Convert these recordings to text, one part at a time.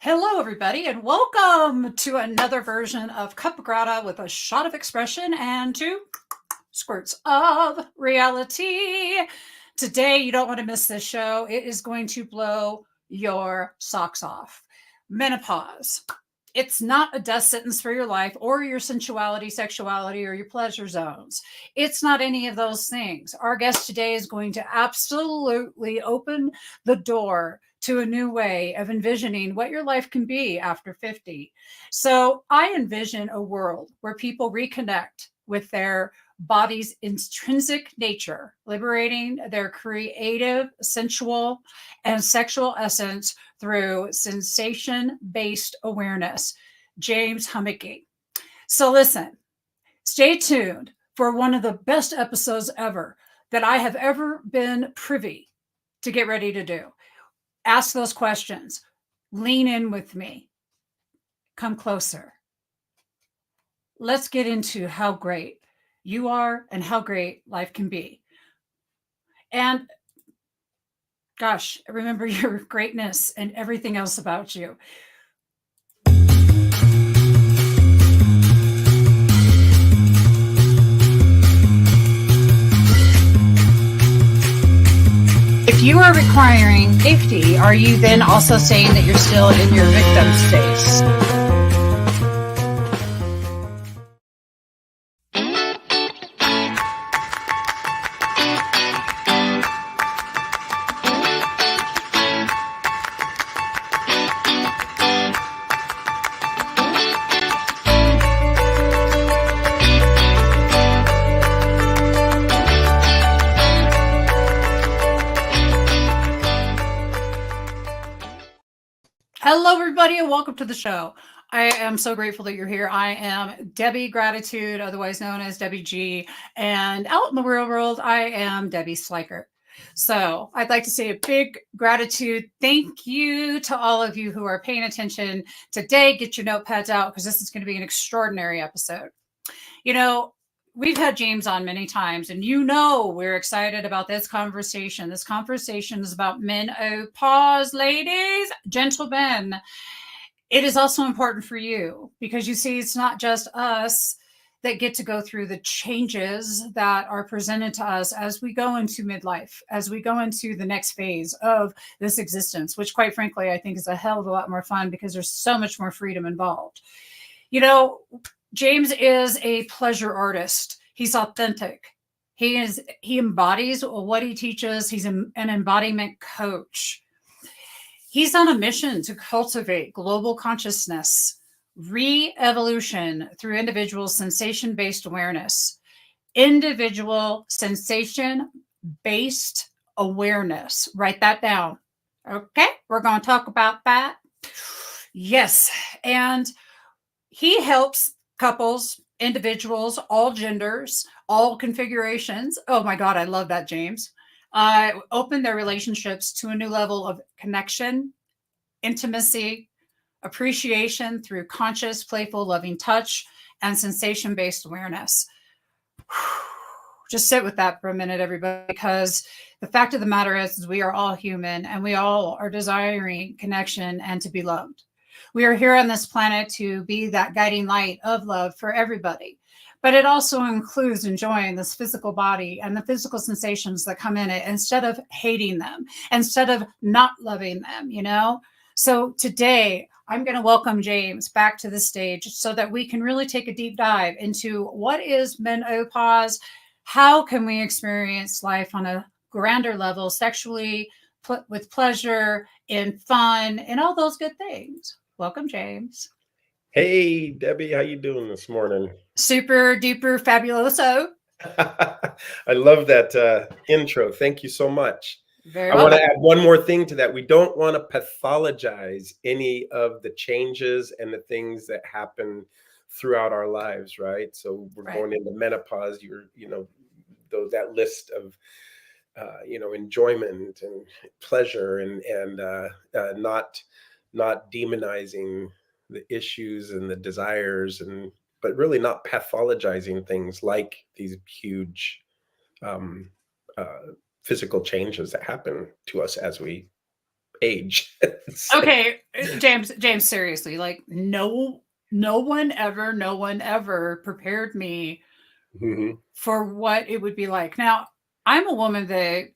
Hello, everybody, and welcome to another version of Cuppa Grata with a shot of expression and two squirts of reality. Today, you don't want to miss this show. It is going to blow your socks off. Menopause. It's not a death sentence for your life or your sensuality, sexuality, or your pleasure zones. It's not any of those things. Our guest today is going to absolutely open the door to a new way of envisioning what your life can be after 50. So I envision a world where people reconnect with their body's intrinsic nature, liberating their creative, sensual, and sexual essence through sensation-based awareness. James Humecky. So listen, stay tuned for one of the best episodes ever that I have ever been privy to get ready to do. Ask those questions. Lean in with me. Come closer. Let's get into how great you are and how great life can be. And gosh, remember your greatness and everything else about you. If you are requiring safety, are you then also saying that you're still in your victim space? Hello, everybody, and welcome to the show. I am so grateful that you're here. I am Debbie Gratitude, otherwise known as Debbie G. And out in the real world, I am Debbie Sliker. So I'd like to say a big gratitude. Thank you to all of you who are paying attention today. Get your notepads out because this is going to be an extraordinary episode. You know, we've had James on many times, and we're excited about this conversation. This conversation is about menopause, ladies, gentlemen. It is also important for you because you see, it's not just us that get to go through the changes that are presented to us as we go into midlife, as we go into the next phase of this existence, which quite frankly, I think is a hell of a lot more fun because there's so much more freedom involved. James is a pleasure artist. He's authentic. He embodies what he teaches. He's an embodiment coach. He's on a mission to cultivate global consciousness, re-evolution through individual sensation-based awareness, individual sensation-based awareness. Write that down. Okay, we're going to talk about that. Yes, and he helps couples, individuals, all genders, all configurations. Oh my God, I love that, James. Open their relationships to a new level of connection, intimacy, appreciation through conscious, playful, loving touch, and sensation-based awareness. Just sit with that for a minute, everybody, because the fact of the matter is we are all human and we all are desiring connection and to be loved. We are here on this planet to be that guiding light of love for everybody. But it also includes enjoying this physical body and the physical sensations that come in it instead of hating them, instead of not loving them, So today, I'm going to welcome James back to the stage so that we can really take a deep dive into what is menopause, how can we experience life on a grander level, sexually, with pleasure, in fun, and all those good things. Welcome, James. Hey, Debbie, how you doing this morning? Super duper fabuloso. I love that intro. Thank you so much. Very I well. want to add one more thing to that. We don't want to pathologize any of the changes and the things that happen throughout our lives, right? So we're going into menopause. That list of enjoyment and pleasure and not demonizing the issues and the desires but really not pathologizing things like these huge physical changes that happen to us as we age. Okay, James, seriously, like no one ever prepared me Mhm. for what it would be like. Now, I'm a woman that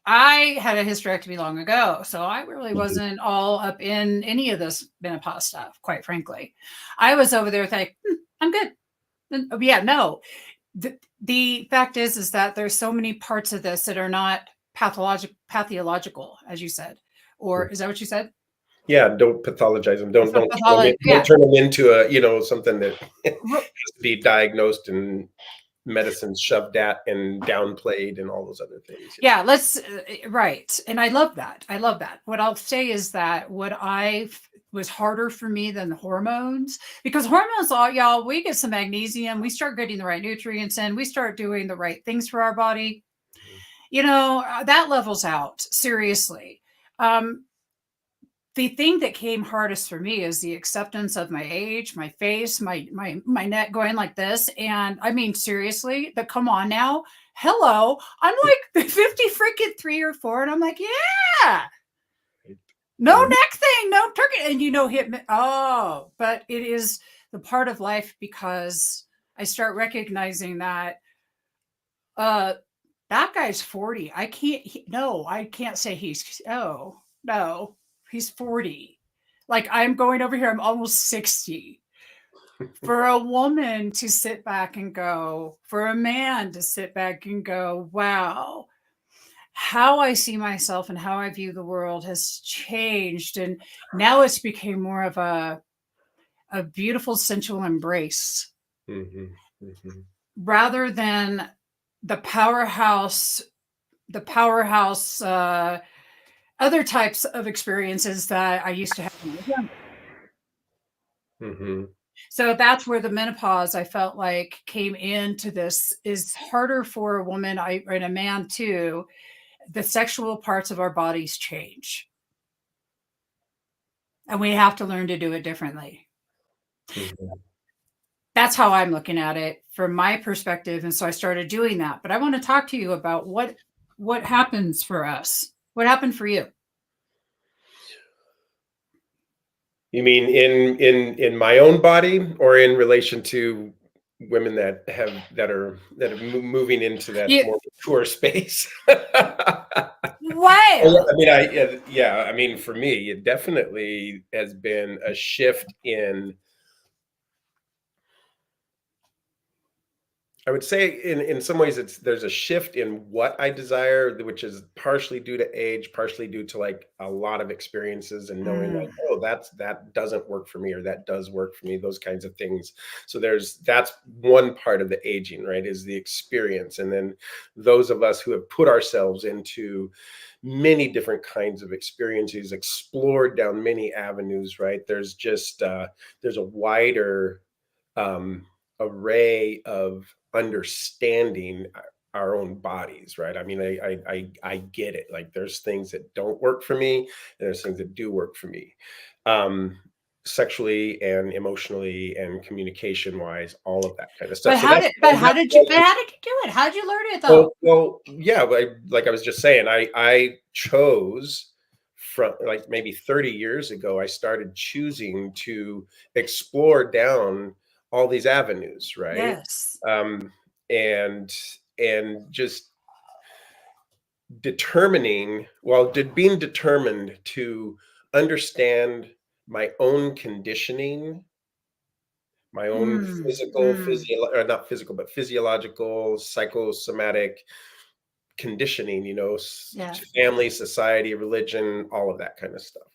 I had a hysterectomy long ago, so I really Mhm. wasn't all up in any of this menopause stuff, quite frankly. I was over there like, I'm good. Yeah, no. The fact is that there's so many parts of this that are not pathological, as you said. Or is that what you said? Yeah, don't pathologize them. So Don't yeah. turn them into a, something that has to be diagnosed and medicine shoved at and downplayed and all those other things. Yeah, let's right. And I love that. I love that. What I'll say is that what I was harder for me than the hormones, because hormones, y'all, we get some magnesium, we start getting the right nutrients in, we start doing the right things for our body. That levels out seriously. The thing that came hardest for me is the acceptance of my age, my face, my neck going like this. And I mean, seriously, but come on now. Hello. I'm like 50 freaking 3 or 4. And I'm like, yeah, no Mhm. neck thing, no turkey. And hit me. Oh, but it is the part of life because I start recognizing that that guy's 40. I can't say no, he's 40. Like I'm going over here, I'm almost 60. For a woman to sit back and go, for a man to sit back and go, wow, how I see myself and how I view the world has changed. And now it's became more of a beautiful sensual embrace Mhm. Mhm. rather than the powerhouse other types of experiences that I used to have when I was younger. Mhm. So that's where the menopause I felt like came into this is harder for a woman and a man too. The sexual parts of our bodies change and we have to learn to do it differently. Mhm. That's how I'm looking at it from my perspective. And so I started doing that. But I want to talk to you about what happens for us. What happened for you? You mean in my own body or in relation to women that are moving into that You more mature space? Wow. I mean, yeah, I mean, for me, it definitely has been a shift in, I would say in some ways there's a shift in what I desire, which is partially due to age, partially due to like a lot of experiences and knowing like, Mm. oh, that doesn't work for me or that does work for me, those kinds of things. So that's one part of the aging, right? Is the experience. And then those of us who have put ourselves into many different kinds of experiences, explored down many avenues, right? There's a wider array of understanding our own bodies, right? I mean, I get it. Like there's things that don't work for me, and there's things that do work for me, um, sexually and emotionally and communication wise, all of that kind of stuff. But So that's how did you do it? How did you learn it though? well, yeah. Like I was just saying, I chose from like maybe 30 years ago. I started choosing to explore down all these avenues, right? Yes. Um, and just determining, well, did being determined to understand my own conditioning, my own Mm, mm, not physical, but physiological, psychosomatic conditioning, yeah. family, society, religion, all of that kind of stuff.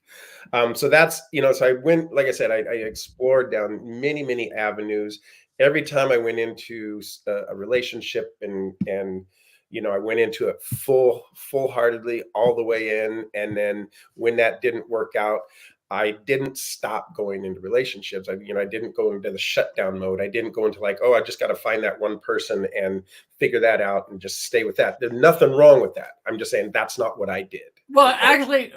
So that's, so I went, like I said, I explored down many, many avenues. Every time I went into a relationship I went into it full heartedly all the way in. And then when that didn't work out, I didn't stop going into relationships. I didn't go into the shutdown mode. I didn't go into like, oh, I just got to find that one person and figure that out and just stay with that. There's nothing wrong with that. I'm just saying that's not what I did. Well, Okay. actually,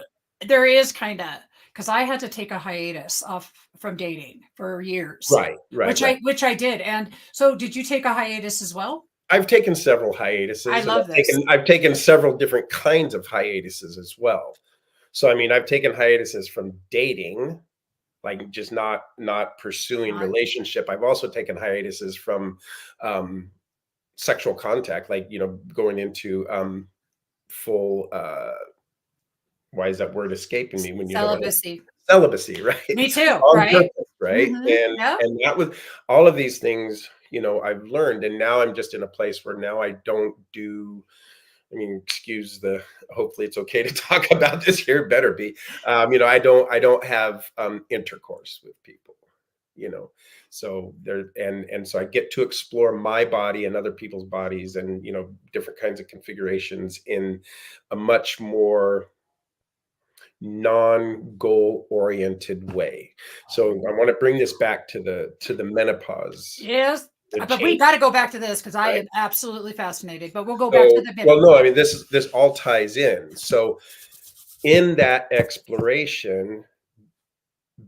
there is kind of because I had to take a hiatus off from dating for years, Right, right, right. which I did. And so, did you take a hiatus as well? I've taken several I hiatuses and love this. I've taken several different kinds of hiatuses as well. So, I mean, I've taken hiatuses from dating, like just not pursuing Not relationship. I've also taken hiatuses from um, sexual contact, like, going into full why is that word escaping me when you don't want to celibacy. celibacy, right? Me too, On right? purpose, right? Mhm. And Yeah. and that was all of these things, I've learned, and now I'm just in a place where now I don't do. I mean, excuse the. Hopefully, it's okay to talk about this here. Better be. I don't have intercourse with people. You know, so there, and so I get to explore my body and other people's bodies, and different kinds of configurations in a much more non-goal oriented way. So I want to bring this back to the menopause, Yes. the But we change, got to go back to this because I right? am absolutely fascinated. But we'll go back to So, the well, menopause. no, I mean, this all ties in. So in that exploration,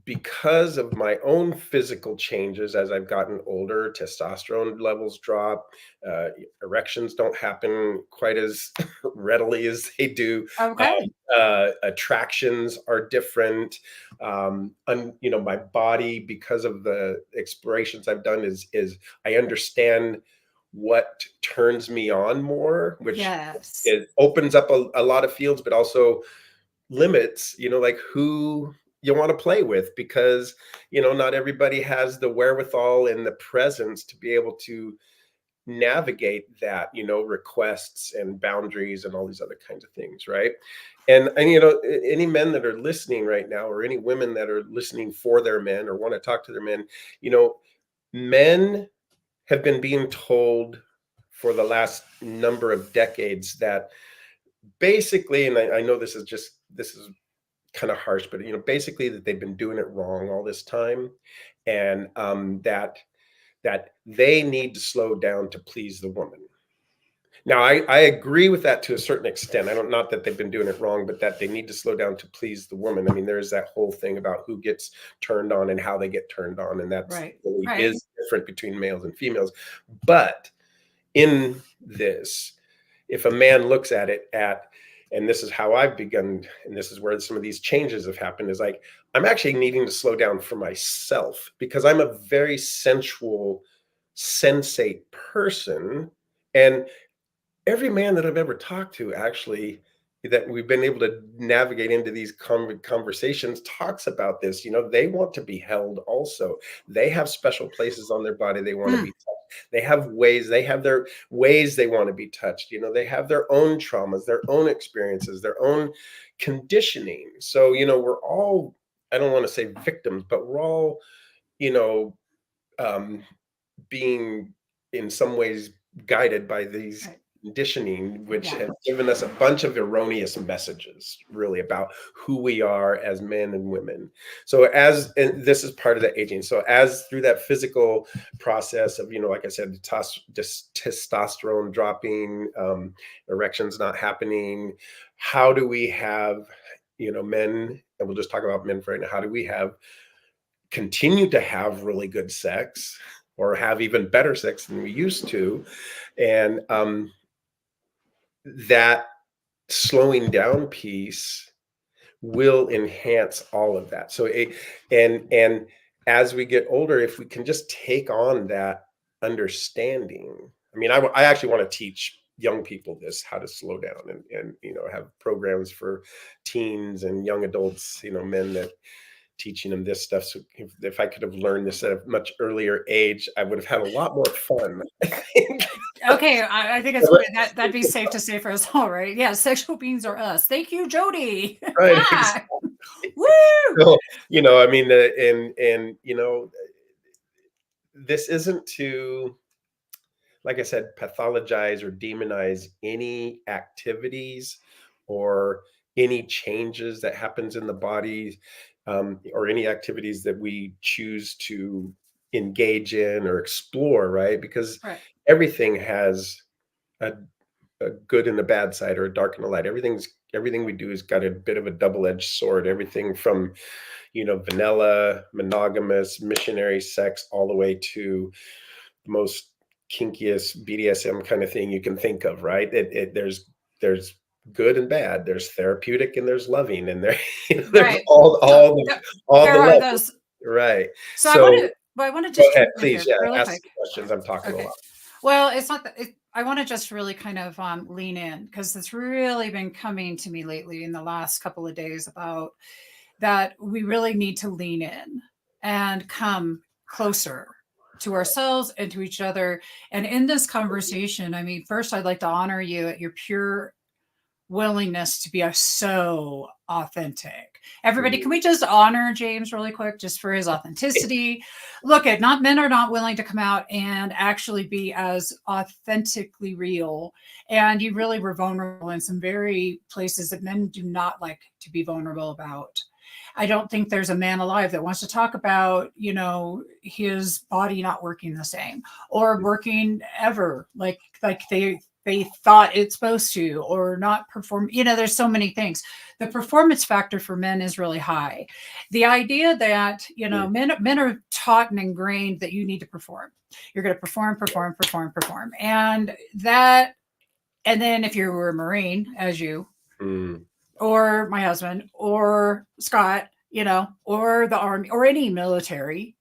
because of my own physical changes as I've gotten older, testosterone levels drop, uh, erections don't happen quite as readily as they do. Okay. Attractions are different. My body, because of the explorations I've done, is I understand what turns me on more, which Yes. it opens up a lot of fields, but also limits, like who you want to play with, because not everybody has the wherewithal and the presence to be able to navigate that, requests and boundaries and all these other kinds of things, right? And any men that are listening right now, or any women that are listening for their men or want to talk to their men, men have been being told for the last number of decades that basically, and I know this is kind of harsh, but basically that they've been doing it wrong all this time, and that they need to slow down to please the woman. Now, I agree with that to a certain extent. I don't, not that they've been doing it wrong, but that they need to slow down to please the woman. I mean, there's that whole thing about who gets turned on and how they get turned on, and that's Right. really Right. is different between males and females. But in this, if a man looks at it and this is how I've begun, and this is where some of these changes have happened, is like, I'm actually needing to slow down for myself, because I'm a very sensual, sensate person. And every man that I've ever talked to, actually, that we've been able to navigate into these conversations, talks about this. They want to be held also. They have special places on their body they want to Mm. be touched. They have their ways they want to be touched. They have their own traumas, their own experiences, their own conditioning. So, we're all, I don't want to say victims, but we're all, you know, um, being in some ways guided by these Right. conditioning, which Yeah. has given us a bunch of erroneous messages, really, about who we are as men and women. So and this is part of the aging. So as through that physical process of, like I said, just testosterone dropping, erections not happening, how do we have, men, and we'll just talk about men for right now, how do we have continue to have really good sex, or have even better sex than we used to? And that slowing down piece will enhance all of that. So and as we get older, if we can just take on that understanding. I mean, I actually want to teach young people this, how to slow down, and have programs for teens and young adults, men, that teaching them this stuff. So if I could have learned this at a much earlier age, I would have had a lot more fun, I think. Okay. I think it's that'd be safe to say for us all, right? Yeah. Sexual beings are us. Thank you, Jody. Right, Ah, exactly. woo. So, I mean, and this isn't to, like I said, pathologize or demonize any activities or any changes that happens in the body, or any activities that we choose to engage in or explore, right? Because Right. everything has a, a good and a bad side, or a dark and a light. Everything we do has got a bit of a double-edged sword. Everything from, vanilla, monogamous, missionary sex, all the way to the most kinkiest BDSM kind of thing you can think of, right? There's good and bad. There's therapeutic and there's loving, and there, there's Right. So all the there are levels. those. Right. So So I want to go just ahead, jump in please. here Yeah, really ask quick. some questions. I'm talking a Okay. lot. Well, it's not that I want to just really kind of lean in because it's really been coming to me lately in the last couple of days about that we really need to lean in and come closer to ourselves and to each other. And in this conversation, I mean, first, I'd like to honor you at your pure willingness to be so authentic. Everybody, can we just honor James really quick just for his authenticity? Look, at not men are not willing to come out and actually be as authentically real. And you really were vulnerable in some very places that men do not like to be vulnerable about. I don't think there's a man alive that wants to talk about, his body not working the same or working ever like they thought it's supposed to or not perform. There's so many things. The performance factor for men is really high. The idea that, men are taught and ingrained that you need to perform. You're going to perform, perform, perform, perform. And then if you were a Marine, as you, Mm. or my husband, or Scott, or the Army, or any military,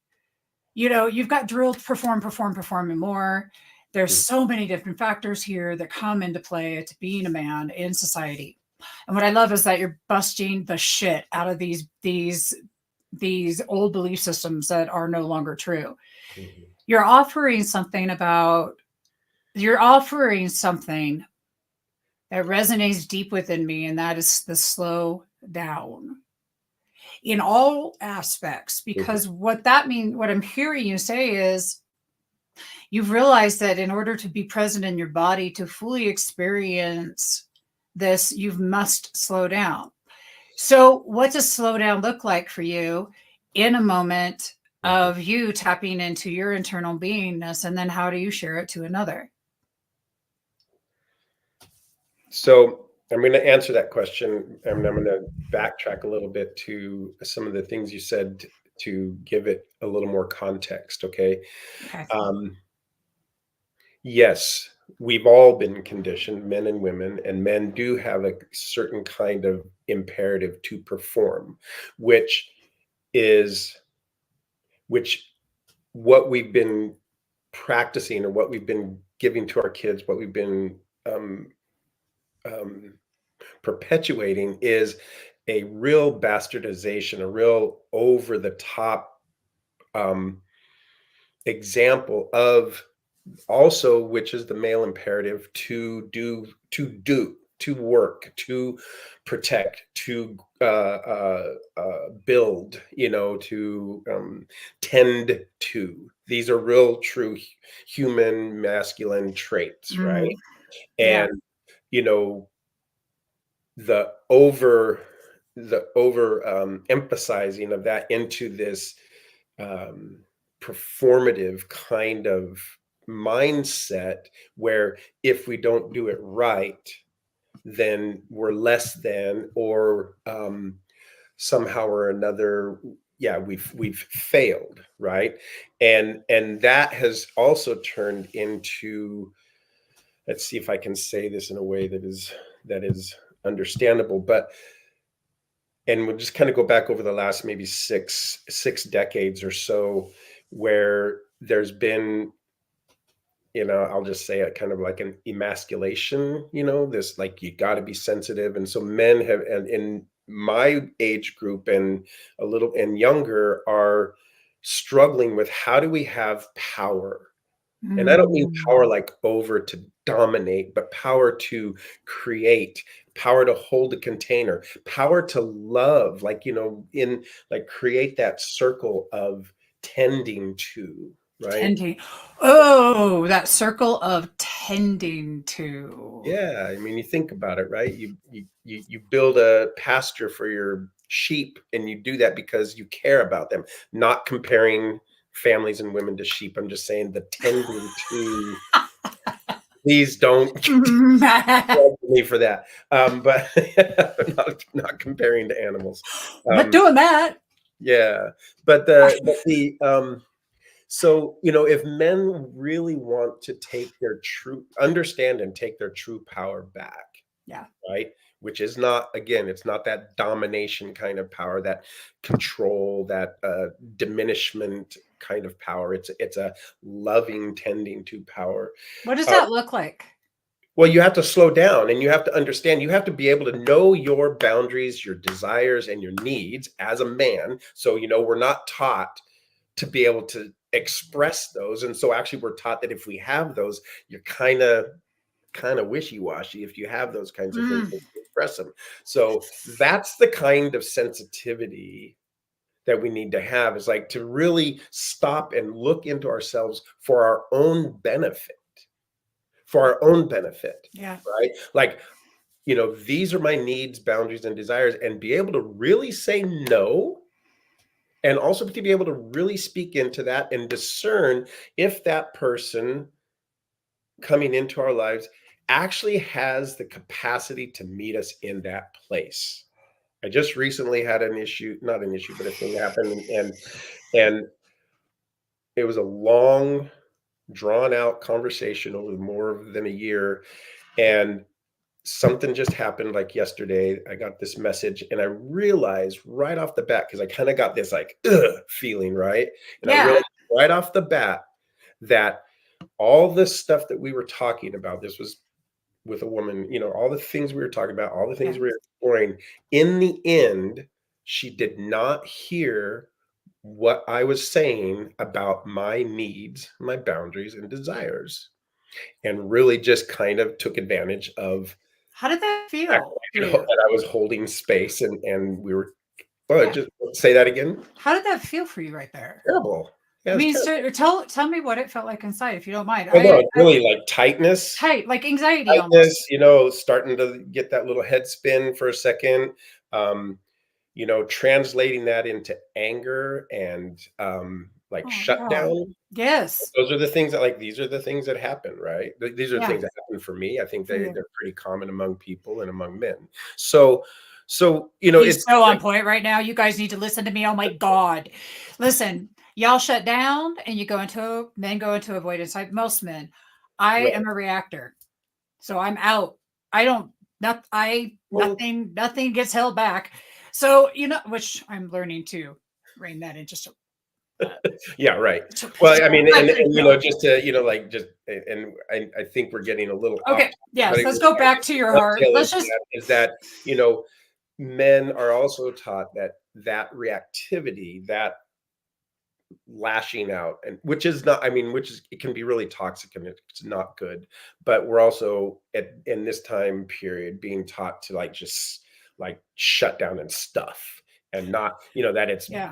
you've got drilled, perform, perform, perform, and more. There's Mm. so many different factors here that come into play to being a man in society. And what I love is that you're busting the shit out of these old belief systems that are no longer true. Mhm. You're offering something you're offering something that resonates deep within me, and that is the slow down in all aspects. Mhm. Because what I'm hearing you say is you've realized that in order to be present in your body, to fully experience this, you must slow down. So, what does slow down look like for you in a moment Mhm. of you tapping into your internal beingness? And then how do you share it to another? So I'm going to answer that question, and I'm going to backtrack a little bit to some of the things you said to give it a little more context. Okay. Okay. Um, yes, we've all been conditioned, men and women, and men do have a certain kind of imperative to perform, which is which what we've been practicing or what we've been giving to our kids, what we've been um, um, perpetuating is a real bastardization, a real over the top um, example of also, which is the male imperative to work, to protect, to build, to tend to. These are real, true human masculine traits, Mm, right? yeah. And you know, the over emphasizing of that into this um, performative kind of mindset where if we don't do it right, then we're less than, or somehow or another, yeah, we've failed, right? And that has also turned into, let's see if I can say this in a way that is understandable, but and we'll just kind of go back over the last maybe six decades or so, where there's been, I'll just say it, kind of like an emasculation, this, like, you got to be sensitive. And so men have, and in my age group and a little and younger, are struggling with how do we have power. And I don't mean Mm. power like over to dominate, but power to create, power to hold a container, power to love, like, in like create that circle of tending to, right? Tending. Oh, that circle of tending to. Yeah, I mean, you think about it, right? You build a pasture for your sheep, and you do that because you care about them, not comparing families and women to sheep. I'm just saying the tending to. Please don't judge me for that. But not comparing to animals. Not Um, doing that. yeah, but so, if men really want to understand and take their true power back, Yeah. right? Which is not, again, it's not that domination kind of power, that control, that diminishment kind of power. It's a loving, tending to power. What does Uh, that look like? well, you have to slow down and you have to understand, you have to be able to know your boundaries, your desires, and your needs as a man. So, we're not taught to be able to express those. And so actually we're taught that if we have those, you're kind of wishy-washy if you have those kinds of things Mm. to express them. So that's the kind of sensitivity that we need to have, is like to really stop and look into ourselves for our own benefit, Yeah. right? Like, these are my needs, boundaries, and desires, and be able to really say no, and also to be able to really speak into that and discern if that person coming into our lives actually has the capacity to meet us in that place. I just recently had an issue, not an issue, but a thing happened, and it was a long, drawn out conversation over more than a year, and something just happened like yesterday. I got this message and I realized right off the bat, because I kind of got this like feeling, right? And I Yeah. realized right off the bat that all this stuff that we were talking about, this was with a woman, all the things we were talking about, all the things Yeah. we were exploring, in the end, she did not hear what I was saying about my needs, my boundaries, and desires, and really just kind of took advantage of How did that that, feel for you? that I was holding space, and we were, well, Yeah. just say that again. How did that feel for you right there? Terrible. Yeah, I it's mean, terrible. so tell me what it felt like inside, if you don't mind. Well, no, it's really like tightness, Tight, like anxiety almost. starting to get that little head spin for a second. Um, translating that into anger and like Oh yeah. shutdown. Yes. Those are the things that, like, these are the things that happen, right? These are the Yeah. things that happen for me. I think For you. they're pretty common among people and among men. So, He's it's so on like, point right now. You guys need to listen to me. Oh my God. Listen, y'all shut down and men go into avoidance. Most men. I right, am a reactor. So I'm out. I don't, well, nothing gets held back. So, which I'm learning to rein that in just yeah, right. a Well, I mean, and, fraction. and just to, like, just, and I think we're getting a little off Okay. topic, but Yes. I Let's just go wanted back to your to heart. dovetail Let's into just, that, is that, men are also taught that reactivity, that lashing out, and which is not, I mean, which is, it can be really toxic and it's not good, but we're also in this time period being taught to, like, just like shut down and stuff, and not, that yeah.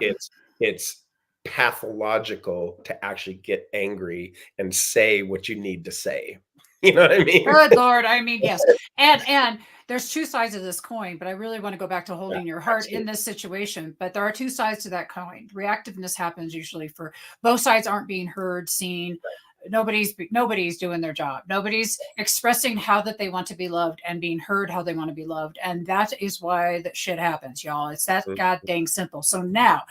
it's pathological to actually get angry and say what you need to say. You know what I mean? Good Lord. I mean, yes. And there's two sides of this coin, but I really want to go back to Yeah, holding your heart in absolutely. this situation. But there are two sides to that coin. Reactiveness happens usually for both sides aren't being heard, seen. Nobody's doing their job. Nobody's expressing how that they want to be loved and being heard how they want to be loved. And that is why that shit happens, y'all. It's that Mhm. god dang simple. So now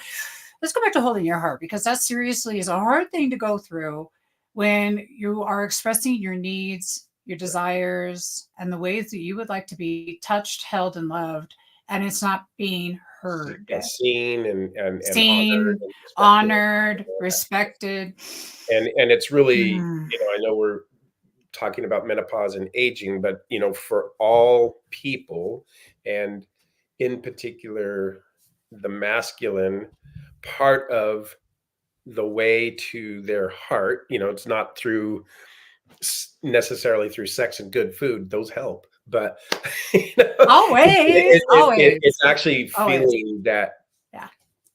let's go back to holding your heart, because that seriously is a hard thing to go through when you are expressing your needs, your desires, and the ways that you would like to be touched, held, and loved, and it's not being heard, And seen, and honored seen, and respected. honored, respected. And it's really, Mm, I know we're talking about menopause and aging, but for all people, and in particular the masculine part of the way to their heart, it's not through necessarily through sex and good food. Those help, but always, it's always, actually always. feeling that Yeah.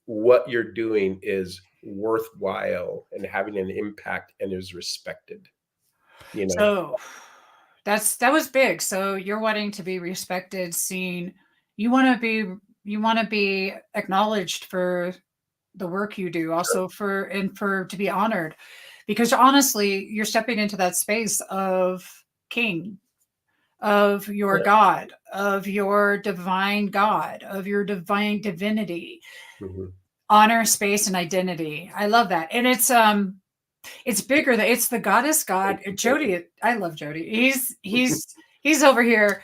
what you're doing is worthwhile and having an impact and is respected, you know? So that was big. So you're wanting to be respected, seen. You want to be you want to be acknowledged for the work you do, also for to be honored, because honestly you're stepping into that space of king, of your Yeah. god, of your divine god, of your divine divinity, Mhm. honor, space, and identity. I love that. And it's bigger than it's the goddess god. Thank you. Jody, I love Jody. He's over here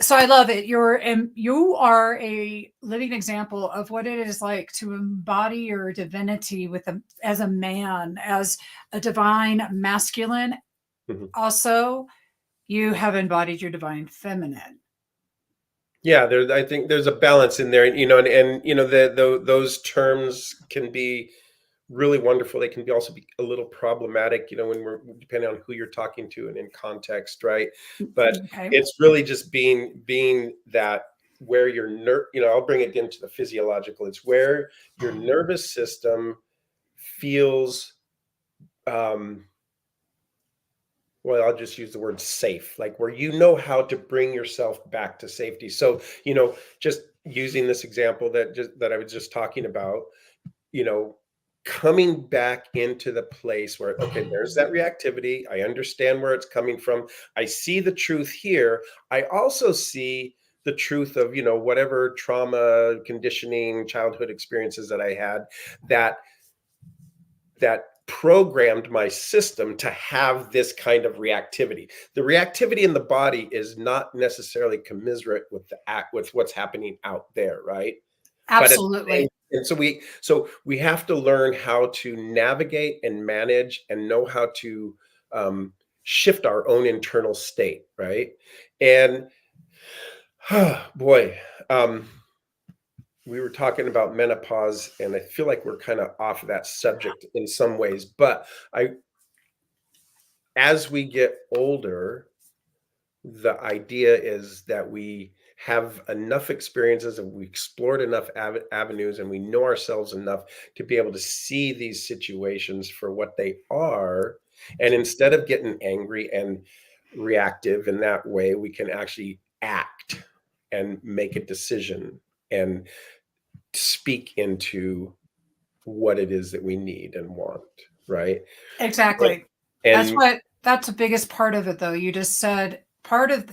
So I love it. You are a living example of what it is like to embody your divinity as a man, as a divine masculine. Mhm. Also, you have embodied your divine feminine. Yeah, I think there's a balance in there, and those terms can be really wonderful. They can be also be a little problematic, when we're depending on who you're talking to and in context, right? But Okay. it's really just being that where I'll bring it into the physiological. It's where your nervous system feels um well, I'll just use the word safe, like where you know how to bring yourself back to safety. So, just using this example that I was just talking about, you know, coming back into the place where, okay, there's that reactivity. I understand where it's coming from. I see the truth here. I also see the truth of, whatever trauma, conditioning, childhood experiences that I had that programmed my system to have this kind of reactivity. The reactivity in the body is not necessarily commiserate with with what's happening out there, right? But at the Absolutely. same and so we have to learn how to navigate and manage and know how to shift our own internal state, right? And boy, we were talking about menopause, and I feel like we're kind of off of that subject in some ways. But I, as we get older, the idea is that we have enough experiences and we explored enough avenues and we know ourselves enough to be able to see these situations for what they are. And instead of getting angry and reactive in that way, we can actually act and make a decision and speak into what it is that we need and want, right? Exactly. And That's the biggest part of it though. You just said part of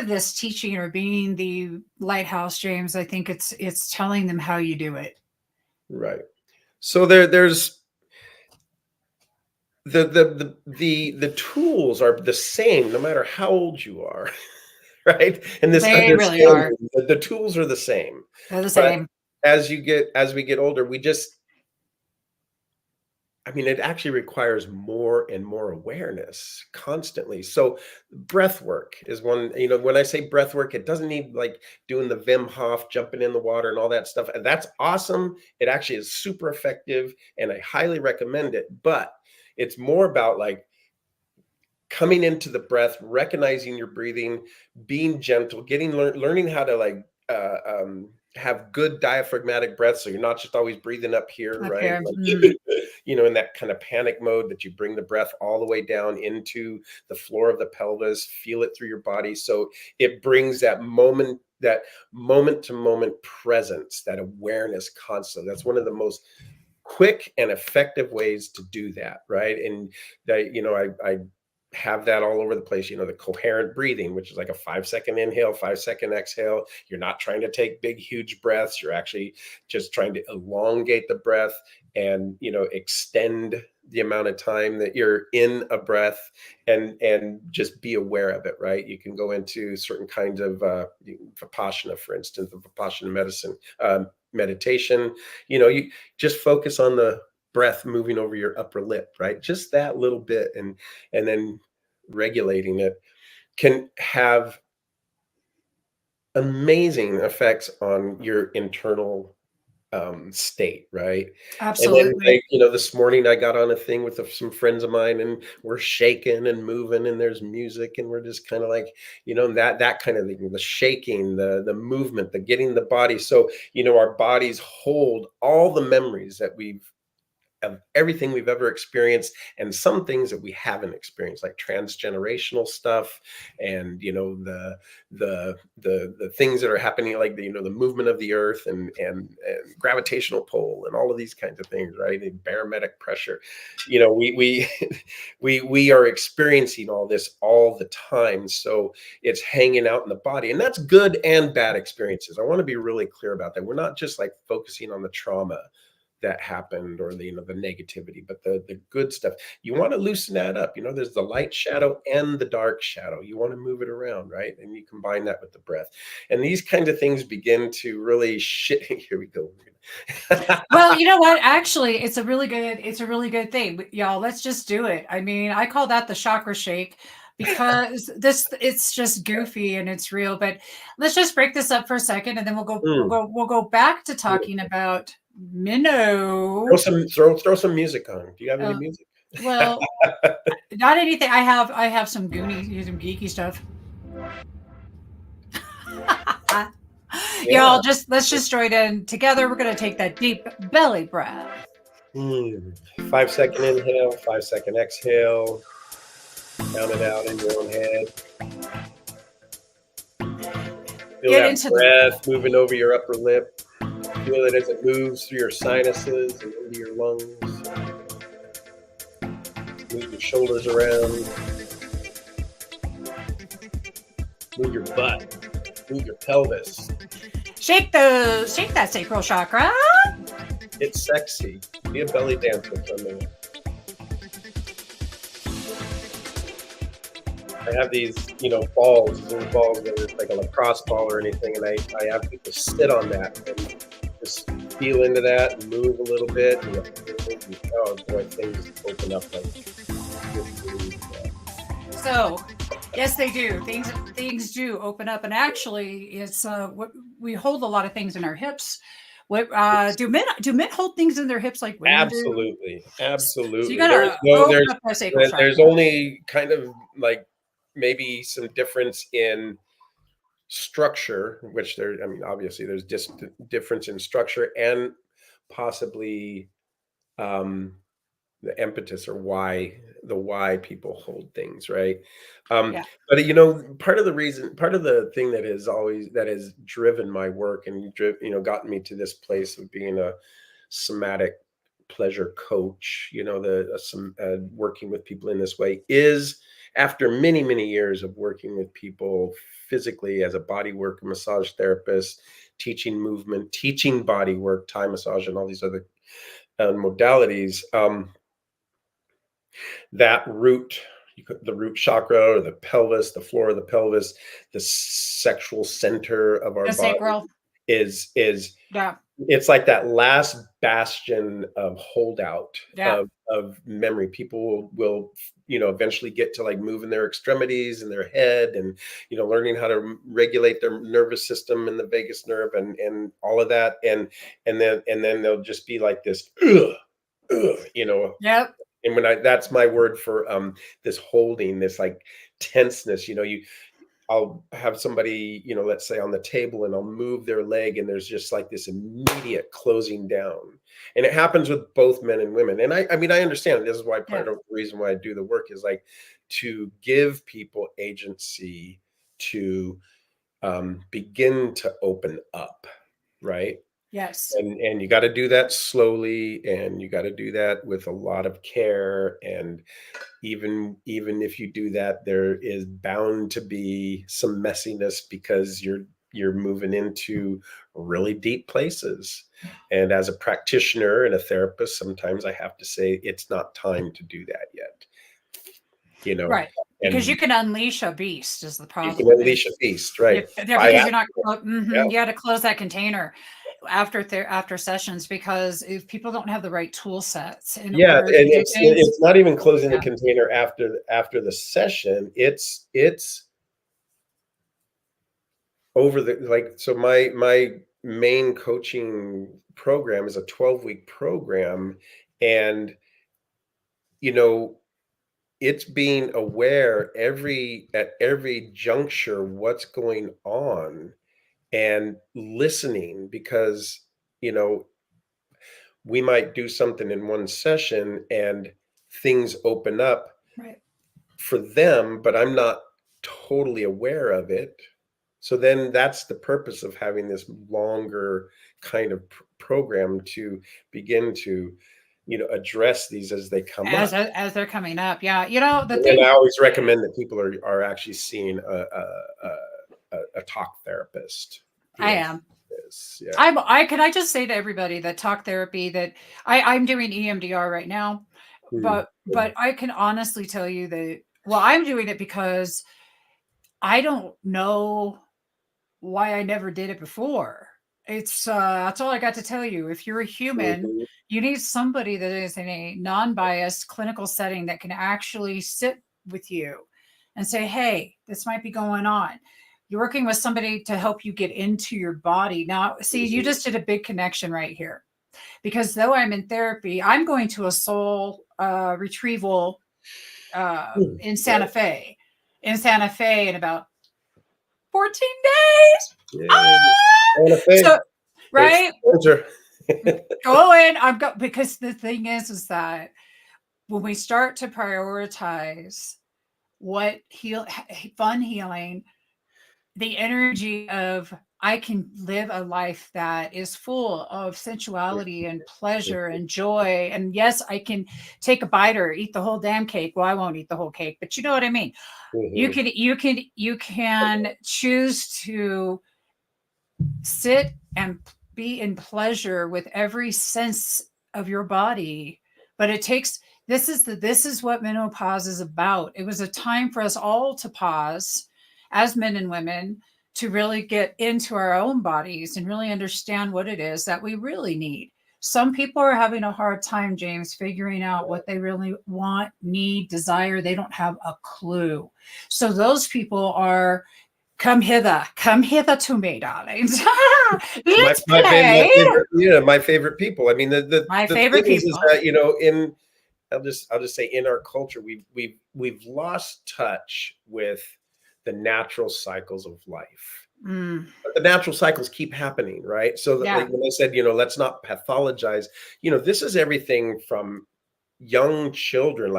this teaching or being the lighthouse, James, I think it's telling them how you do it. right. So there's the tools are the same no matter how old you are, right? And this They really are. understanding that the tools are the same. They're the But same. as we get older, I mean, it actually requires more and more awareness constantly. So, breath work is one. When I say breath work, it doesn't need like doing the Wim Hof, jumping in the water, and all that stuff. And that's awesome. It actually is super effective, and I highly recommend it. But it's more about like coming into the breath, recognizing your breathing, being gentle, learning how to like have good diaphragmatic breath, so you're not just always breathing up here, Up right? here. Like, in that kind of panic mode, that you bring the breath all the way down into the floor of the pelvis, feel it through your body, so it brings that moment to moment presence, that awareness constantly. That's one of the most quick and effective ways to do that, right? And that, I have that all over the place, the coherent breathing, which is like a 5-second inhale, 5-second exhale. You're not trying to take big huge breaths, you're actually just trying to elongate the breath and extend the amount of time that you're in a breath, and just be aware of it, right? You can go into certain kinds of vipassana, for instance, the vipassana medicine, meditation. You just focus on the breath moving over your upper lip, right? Just that little bit, and then regulating it can have amazing effects on your internal state, right? And then, Absolutely. like, this morning I got on a thing with some friends of mine, and we're shaking and moving, and there's music, and we're just kind of like, that kind of thing, the shaking, the movement, the getting the body. So, our bodies hold all the memories that we've of everything we've ever experienced, and some things that we haven't experienced, like transgenerational stuff, and the things that are happening, like the movement of the earth, and gravitational pull, and all of these kinds of things, right? And barometric pressure. We we are experiencing all this all the time, so it's hanging out in the body, and that's good and bad experiences. I want to be really clear about that. We're not just like focusing on the trauma. that happened, or the the negativity, but the good stuff. You want to loosen that up. There's the light shadow and the dark shadow. You want to move it around, right? And you combine that with the breath. And these kinds of things begin to really shit. Here we go. Well, you know what? Actually, it's a really good thing. Y'all, let's just do it. I mean, I call that the chakra shake because it's just goofy and it's real. But let's just break this up for a second, and then we'll go back to talking about minnow. Throw some music on. Do you have any music? Well, not anything. I have some some geeky stuff. Y'all, let's just join in together. We're gonna take that deep belly breath. 5-second inhale, 5-second exhale. Count it out in your own head. Feel that breath moving over your upper lip. Feel it as it moves through your sinuses and into your lungs. Move your shoulders around. Move your butt. Move your pelvis. Shake that sacral chakra. It's sexy. Be a belly dancer for a minute. I have these, balls, little balls that are like a lacrosse ball or anything, and I have people sit on that and just feel into that and move a little bit. And oh boy, things open up like. So, yes, they do. Things do open up, and actually, it's we hold a lot of things in our hips. What do men hold things in their hips like women Absolutely, do? absolutely. So you gotta open up that sacral chakra. There's only kind of like maybe some difference in structure, which obviously there's difference in structure and possibly the impetus or why people hold things, right? But part of the thing that has driven my work and gotten me to this place of being a somatic pleasure coach, working with people in this way, is after many, many years of working with people physically as a body work massage therapist, teaching movement, teaching body work, Thai massage, and all these other modalities, that the root chakra, or the pelvis, the floor of the pelvis, the sexual center of our body sacral. is it's like that last bastion of holdout of memory. People will eventually get to like moving their extremities and their head, and learning how to regulate their nervous system and the vagus nerve and all of that, and then they'll just be like this Yep. And that's my word for this holding, this like tenseness. I'll have somebody, let's say on the table, and I'll move their leg, and there's just like this immediate closing down. And it happens with both men and women. And I understand, this is why part of the reason why I do the work is like to give people agency to begin to open up, right? Yes. And you got to do that slowly, and you got to do that with a lot of care. And even if you do that, there is bound to be some messiness, because you're moving into really deep places. And as a practitioner and a therapist, sometimes I have to say it's not time to do that yet. Right. Because you can unleash a beast is the problem. You can unleash a beast, right? Because you're not. You got to close that container after sessions, because if people don't have the right tool sets, and it's not even closing the container after the session. It's over so my main coaching program is a 12-week program, and it's being aware at every juncture what's going on, and listening, because we might do something in one session and things open up for them, but I'm not totally aware of it. So then that's the purpose of having this longer kind of program, to begin to address these as they come up. As they're coming up. Yeah. And I always recommend that people are actually seeing a talk therapist. I am. Yes, yeah. I just say to everybody that talk therapy that I'm doing EMDR right now, Mm, but I can honestly tell you that, well, I'm doing it because I don't know why I never did it before. It's that's all I got to tell you. If you're a human, mhm, you need somebody that is in a non-biased clinical setting that can actually sit with you and say, "Hey, this might be going on." You're working with somebody to help you get into your body. Now, see, you mhm, just did a big connection right here because though I'm in therapy, I'm going to a soul retrieval mm. in Yeah, Santa Fe in about 14 days. yay. Ah! Santa Fe, So, it's right? winter. Going, I've got, because the thing is that when we start to prioritize what fun healing, the energy of I can live a life that is full of sensuality and pleasure and joy. And yes, I can take a bite or eat the whole damn cake. Well, I won't eat the whole cake, but you know what I mean. Mhm. You can choose to sit and be in pleasure with every sense of your body. But it takes, this is what menopause is about. It was a time for us all to pause as men and women to really get into our own bodies and really understand what it is that we really need. Some people are having a hard time, James, figuring out what they really want, need, desire. They don't have a clue. So those people are, come hither to me, darlings. My Let's my play. favorite, yeah, my favorite people. I mean, My the favorite thing is people. that, you know, in I'll just say in our culture, we've lost touch with the natural cycles of life. Mm, But the natural cycles keep happening, right? So that, like yeah, when I said, you know, let's not pathologize, you know, this is everything from young children,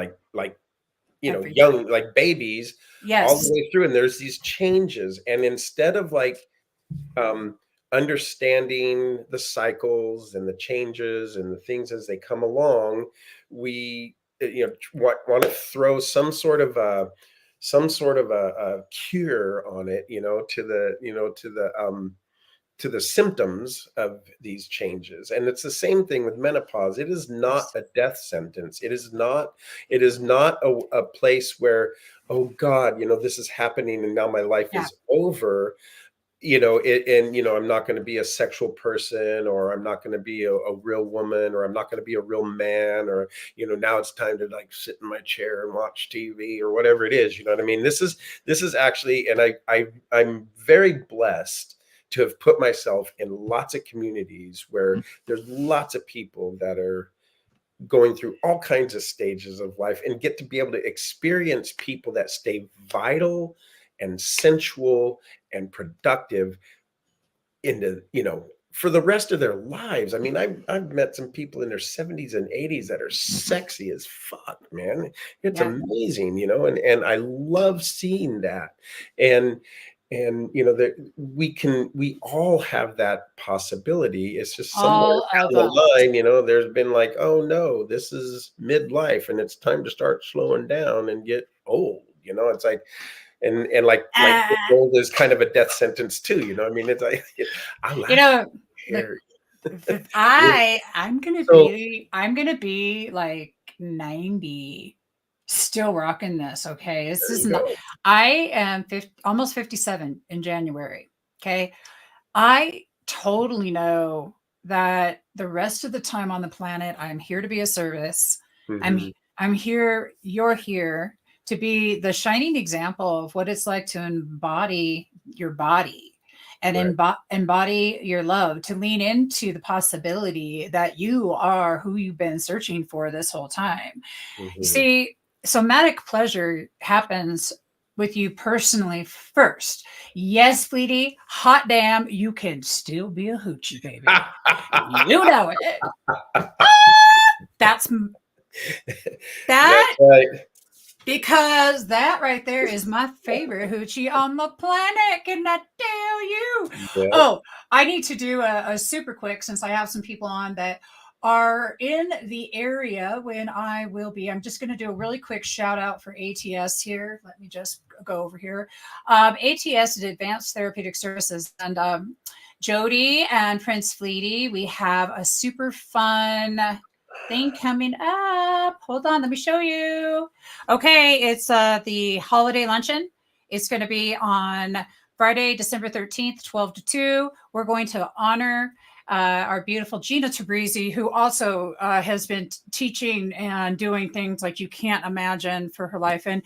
you know, every young, like babies, all the yes, way through. And there's these changes. And instead of um, understanding the cycles and the changes and the things as they come along, we, you know, want to throw some sort of a cure on it, you know, to the, you know, to the symptoms of these changes. And it's the same thing with menopause. It is not a death sentence. It is not a place where, oh God, you know, this is happening and now my life yeah, is over. You know, and you know, I'm not going to be a sexual person, or I'm not going to be a real woman, or I'm not going to be a real man, or, you know, now it's time to like sit in my chair and watch TV or whatever it is. You know what I mean? This is actually, and I'm very blessed to have put myself in lots of communities where there's lots of people that are going through all kinds of stages of life and get to be able to experience people that stay vital and sensual and productive into, you know, for the rest of their lives. I mean, I've met some people in their 70s and 80s that are sexy as fuck, man. It's yeah. amazing, you know, and I love seeing that. And you know that we all have that possibility. It's just somewhere All down of the us. line, you know, there's been like, oh no, this is midlife and it's time to start slowing down and get old. You know, it's like, and like Uh, old is kind of a death sentence too. You know, I mean, it's like I you like know, the, hair. So I'm gonna be like 90, still rocking this. Okay, this there is you not. go. I am 50, almost 57 in January. Okay, I totally know that the rest of the time on the planet, I'm here to be a service. I'm Hmm. I'm here, you're here to be the shining example of what it's like to embody your body and Right. embody your love, to lean into the possibility that you are who you've been searching for this whole time. You Hmm. see, somatic pleasure happens with you personally first. Yes, Fleety, hot damn, you can still be a hoochie baby. You know it. That's That's that, right. because that right there is my favorite hoochie on the planet. Can I tell you? Yeah. Oh, I need to do a super quick, since I have some people on that are in the area when I will be. I'm just going to do a really quick shout out for ATS here. Let me just go over here. ATS is Advanced Therapeutic Services. And Jody and Prince Fleety, we have a super fun thing coming up. Hold on, let me show you. Okay, it's the holiday luncheon. It's going to be on Friday, December 13th, 12 to 2. We're going to honor our beautiful Gina Tabrizi, who also has been teaching and doing things like you can't imagine for her life. And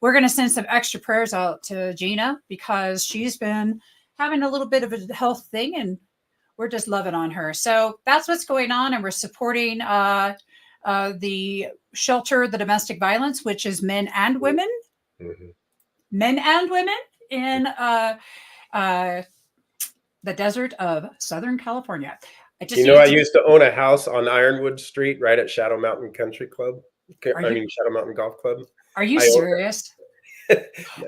we're going to send some extra prayers out to Gina because she's been having a little bit of a health thing, and we're just loving on her. So that's what's going on, and we're supporting the shelter, the domestic violence, which is men and women, men and women in the desert of Southern California. I used to own a house on Ironwood Street, right at Shadow Mountain Country Club. Shadow Mountain Golf Club. Are you serious?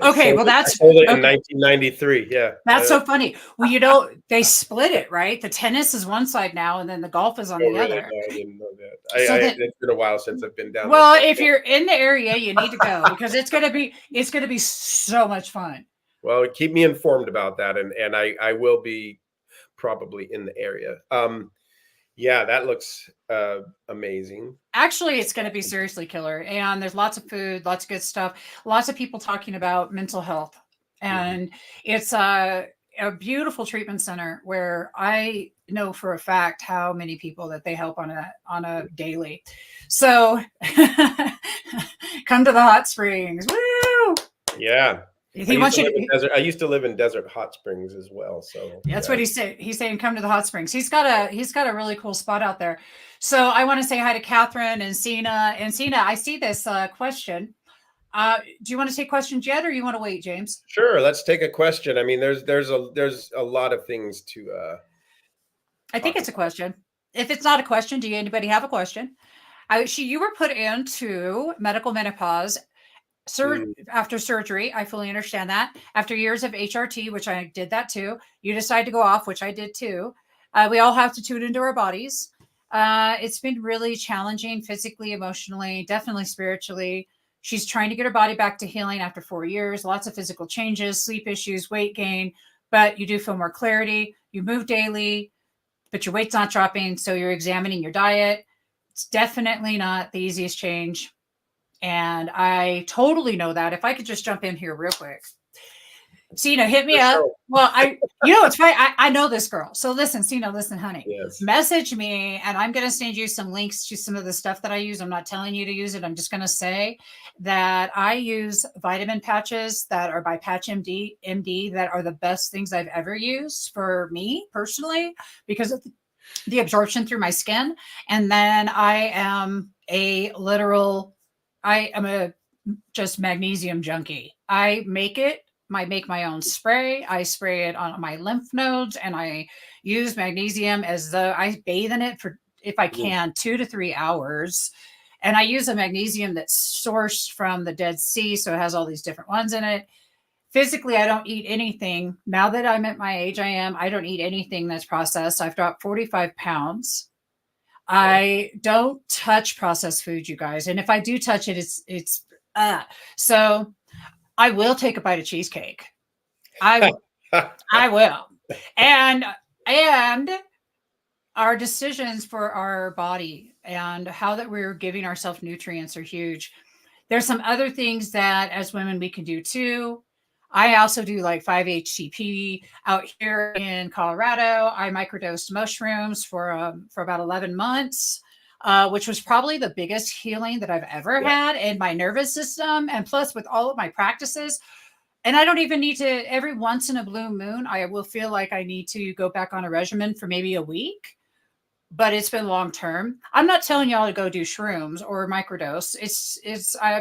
Okay, well, I sold it in 1993. Yeah, that's so funny. Well, they split it, right? The tennis is one side now, and then the golf is on the other. No, I didn't know that. It's been a while since I've been down. Well, if you're in the area, you need to go because it's gonna be so much fun. Well, keep me informed about that, and I will be probably in the area. Yeah, that looks amazing. Actually, it's going to be seriously killer. And there's lots of food, lots of good stuff, lots of people talking about mental health. And it's a beautiful treatment center where I know for a fact how many people that they help on a daily. So come to the hot springs. Woo! Yeah. I used to live in Desert Hot Springs as well. So that's what he said. He's saying come to the hot springs. He's got a really cool spot out there. So I want to say hi to Catherine and Sina. And Sina, I see this question. Do you want to take questions yet, or you want to wait, James? Sure, let's take a question. I mean, there's a lot of things to. I think it's a question. If it's not a question, do anybody have a question? You were put into medical menopause. After surgery, I fully understand that. After years of HRT, which I did that too, you decide to go off, which I did too. We all have to tune into our bodies. It's been really challenging physically, emotionally, definitely spiritually. She's trying to get her body back to healing after 4 years, lots of physical changes, sleep issues, weight gain, but you do feel more clarity. You move daily, but your weight's not dropping. So you're examining your diet. It's definitely not the easiest change. And I totally know that. If I could just jump in here real quick. Sina, hit me up. Well, it's funny. I know this girl. So listen, Sina, listen, honey. Yes. Message me, and I'm going to send you some links to some of the stuff that I use. I'm not telling you to use it. I'm just going to say that I use vitamin patches that are by Patch MD that are the best things I've ever used for me personally because of the absorption through my skin. And then I am a just magnesium junkie. I make my own spray. I spray it on my lymph nodes, and I use magnesium as though I bathe in it for, if I can, 2 to 3 hours. And I use a magnesium that's sourced from the Dead Sea. So it has all these different ones in it. Physically, I don't eat anything. Now that I'm at my age I don't eat anything that's processed. I've dropped 45 pounds. I don't touch processed food, you guys. And if I do touch it, so I will take a bite of cheesecake. I will. And our decisions for our body and how that we're giving ourselves nutrients are huge. There's some other things that as women we can do too. I also do like 5-HTP out here in Colorado. I microdosed mushrooms for about 11 months, which was probably the biggest healing that I've ever had in my nervous system. And plus with all of my practices, and I don't even need to, every once in a blue moon, I will feel like I need to go back on a regimen for maybe a week, but it's been long-term. I'm not telling y'all to go do shrooms or microdose.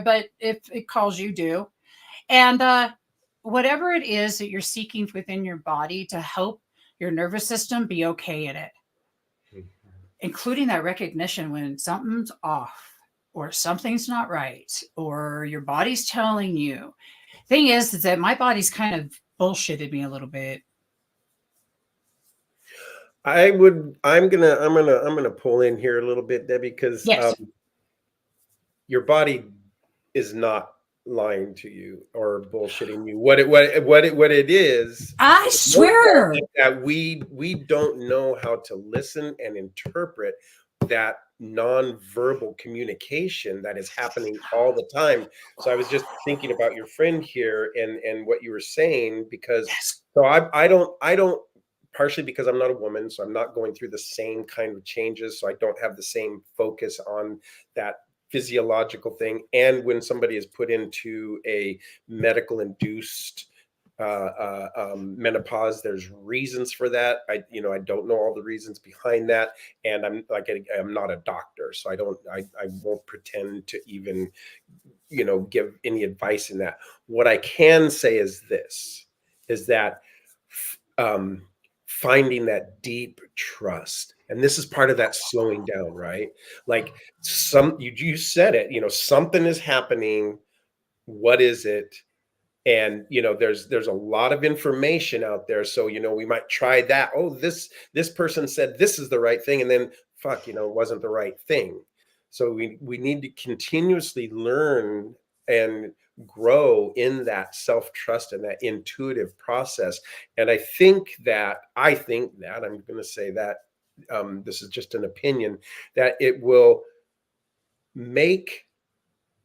But if it calls you, do. And, whatever it is that you're seeking within your body to help your nervous system be okay in it, including that recognition when something's off or something's not right or your body's telling you. Thing is that my body's kind of bullshitted me a little bit. I'm gonna pull in here a little bit, Debbie, because your body is not lying to you or bullshitting you. What it is, I for the most part, swear. is that we don't know how to listen and interpret that nonverbal communication that is happening all the time. So I was just thinking about your friend here and what you were saying, because Yes. so I don't partially because I'm not a woman, so I'm not going through the same kind of changes, so I don't have the same focus on that physiological thing. And when somebody is put into a medical induced menopause, there's reasons for that. I don't know all the reasons behind that, and I'm not a doctor, so I won't pretend to even give any advice in that. What I can say is this: is that um, finding that deep trust, and this is part of that slowing down, right? Like you said it, something is happening. What is it? And there's a lot of information out there, so we might try that. Oh, this person said this is the right thing, and then fuck, it wasn't the right thing. So we need to continuously learn and grow in that self-trust and that intuitive process. And I think that I'm going to say that, this is just an opinion, that it will make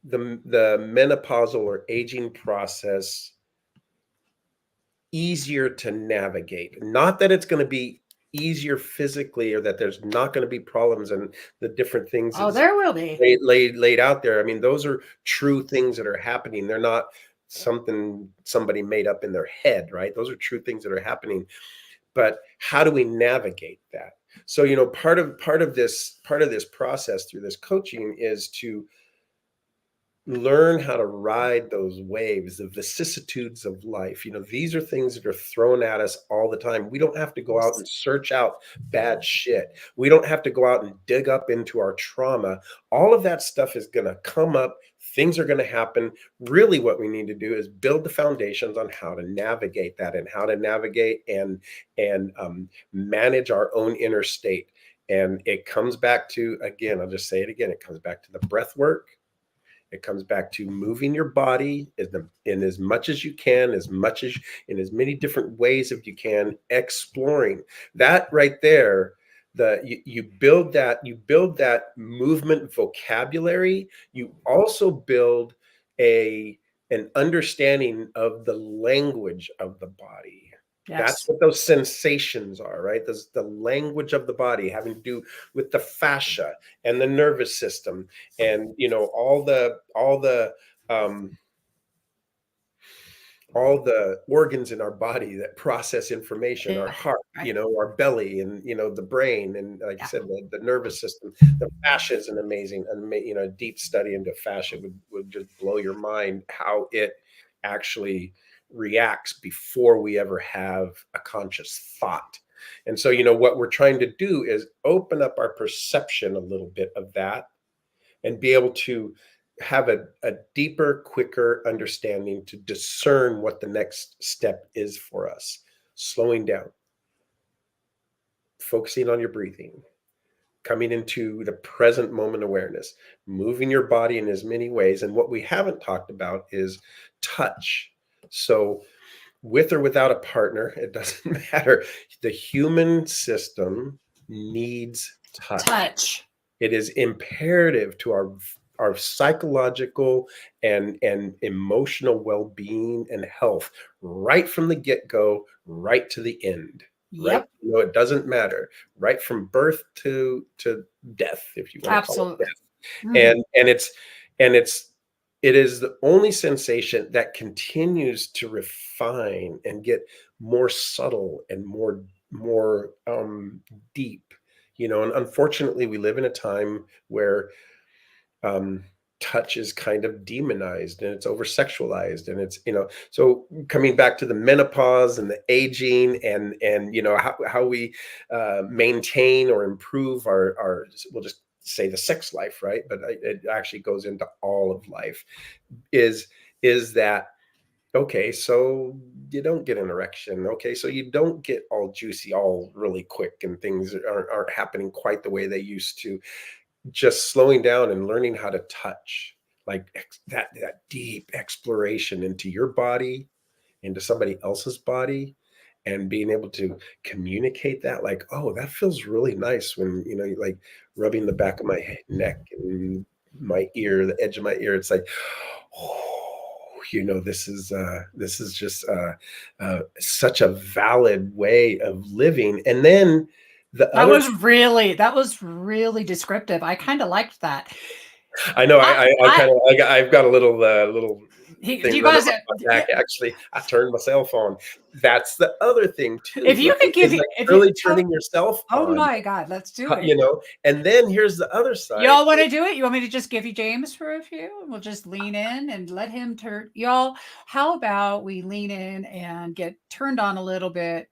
the menopausal or aging process easier to navigate. Not that it's going to be easier physically, or that there's not going to be problems and the different things Oh, is there will be. laid out there. I mean, those are true things that are happening. They're not something somebody made up in their head, right? Those are true things that are happening. But how do we navigate that? So, part of this process through this coaching is to learn how to ride those waves, the vicissitudes of life. These are things that are thrown at us all the time. We don't have to go out and search out bad shit. We don't have to go out and dig up into our trauma. All of that stuff is going to come up. Things are going to happen. Really, what we need to do is build the foundations on how to navigate that, and how to navigate and manage our own inner state. And it comes back to, again, I'll just say it again, it comes back to the breath work. It comes back to moving your body in as much as you can, in as many different ways as you can, exploring that right there. You build that movement vocabulary. You also build a an understanding of the language of the body. That's Yes. what those sensations are, right? The language of the body, having to do with the fascia and the nervous system, and um all the organs in our body that process information, our Yeah. heart, Right. our belly, and the brain, and like you Yeah. said, the nervous system. The fascia is an amazing, deep study into fascia would just blow your mind, how it actually reacts before we ever have a conscious thought. And so, what we're trying to do is open up our perception a little bit of that, and be able to have a deeper, quicker understanding to discern what the next step is for us. Slowing down, focusing on your breathing, coming into the present moment awareness, moving your body in as many ways. And what we haven't talked about is touch. So, with or without a partner, it doesn't matter. The human system needs touch. Touch. It is imperative to our psychological and emotional well-being and health, right from the get-go, right to the end. Right? Yep. It doesn't matter. Right from birth to death, if you want to call it Absolutely. death. Mhm. And it is the only sensation that continues to refine and get more subtle and more deep. And unfortunately, we live in a time where um, touch is kind of demonized, and it's over sexualized, and so coming back to the menopause and the aging, and how we maintain or improve our, we'll just say, the sex life, right? But it actually goes into all of life. Is that okay? So you don't get an erection. Okay, so you don't get all juicy all really quick, and things aren't happening quite the way they used to. Just slowing down and learning how to touch. like that deep exploration into your body, into somebody else's body, and being able to communicate that, like, oh, that feels really nice when, like rubbing the back of my neck and my ear, the edge of my ear. It's like, oh, this is just such a valid way of living. And then the That other, was really descriptive. I kind of liked that. I know, I I kind of, I've got a little do thing you running guys, on my back. Actually, I turned my cell phone. That's the other thing too, if you right? could give Is you, like if you, really oh, turning yourself oh on, my God, let's do it. and then here's the other side. Y'all want to do it? You want me to just give you James for a few? And we'll just lean in and let him turn. Y'all, how about we lean in and get turned on a little bit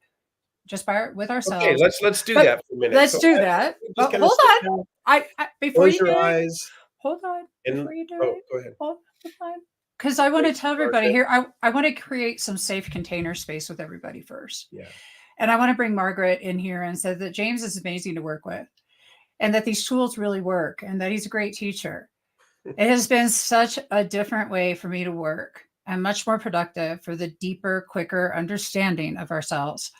just with Okay, ourselves? let's do But that for a minute. let's So do that. just But kind of hold sit on. down, I before close you do your it, eyes, hold on. and Before you do oh, it, go ahead. hold on. Because I want to Thank tell you, everybody Margaret. here, I want to create some safe container space with everybody first. Yeah. And I want to bring Margaret in here and say that James is amazing to work with and that these tools really work and that he's a great teacher. It has been such a different way for me to work and much more productive for the deeper, quicker understanding of ourselves.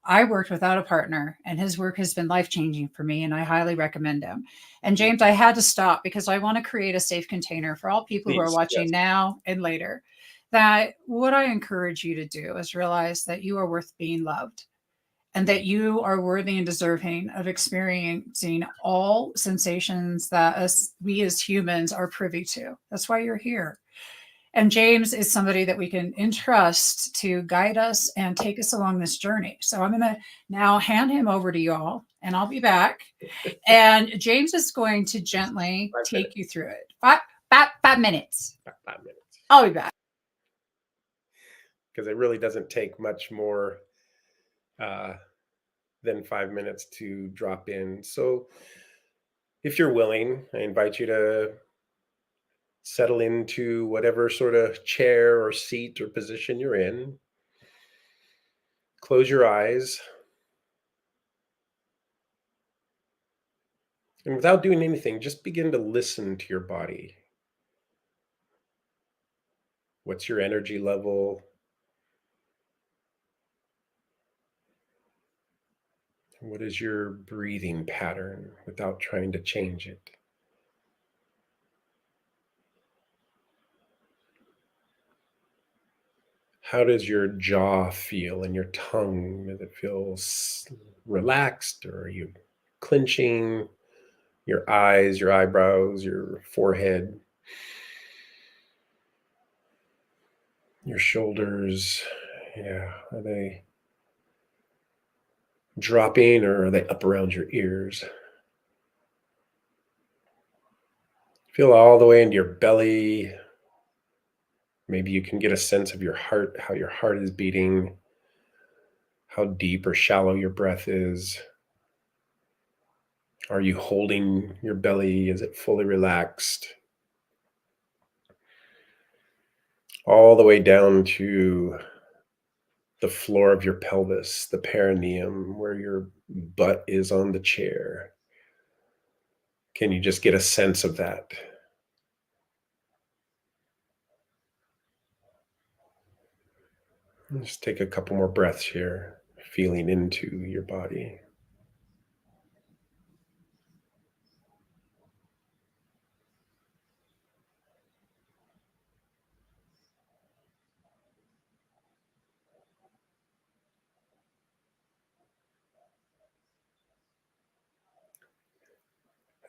I worked without a partner, and his work has been life changing for me, and I highly recommend him. And James, I had to stop because I want to create a safe container for all people who are Please, yes. watching now and later. That what I encourage you to do is realize that you are worth being loved and that you are worthy and deserving of experiencing all sensations that we as humans are privy to. That's why you're here. And James is somebody that we can entrust to guide us and take us along this journey. So I'm going to now hand him over to you all, and I'll be back. And James is going to gently 5 take minutes. you through it. 5 minutes. 5 minutes. I'll be back. Because it really doesn't take much more uh, than 5 minutes to drop in. So if you're willing, I invite you to settle into whatever sort of chair or seat or position you're in. Close your eyes. And without doing anything, just begin to listen to your body. What's your energy level? What is your breathing pattern without trying to change it? How does your jaw feel and your tongue? Does it feel relaxed, or are you clenching? Your eyes, your eyebrows, your forehead, your shoulders. Yeah, are they dropping or are they up around your ears? Feel all the way into your belly. Maybe you can get a sense of your heart, how your heart is beating, how deep or shallow your breath is. Are you holding your belly? Is it fully relaxed? All the way down to the floor of your pelvis, the perineum, where your butt is on the chair. Can you just get a sense of that? Just take a couple more breaths here, feeling into your body.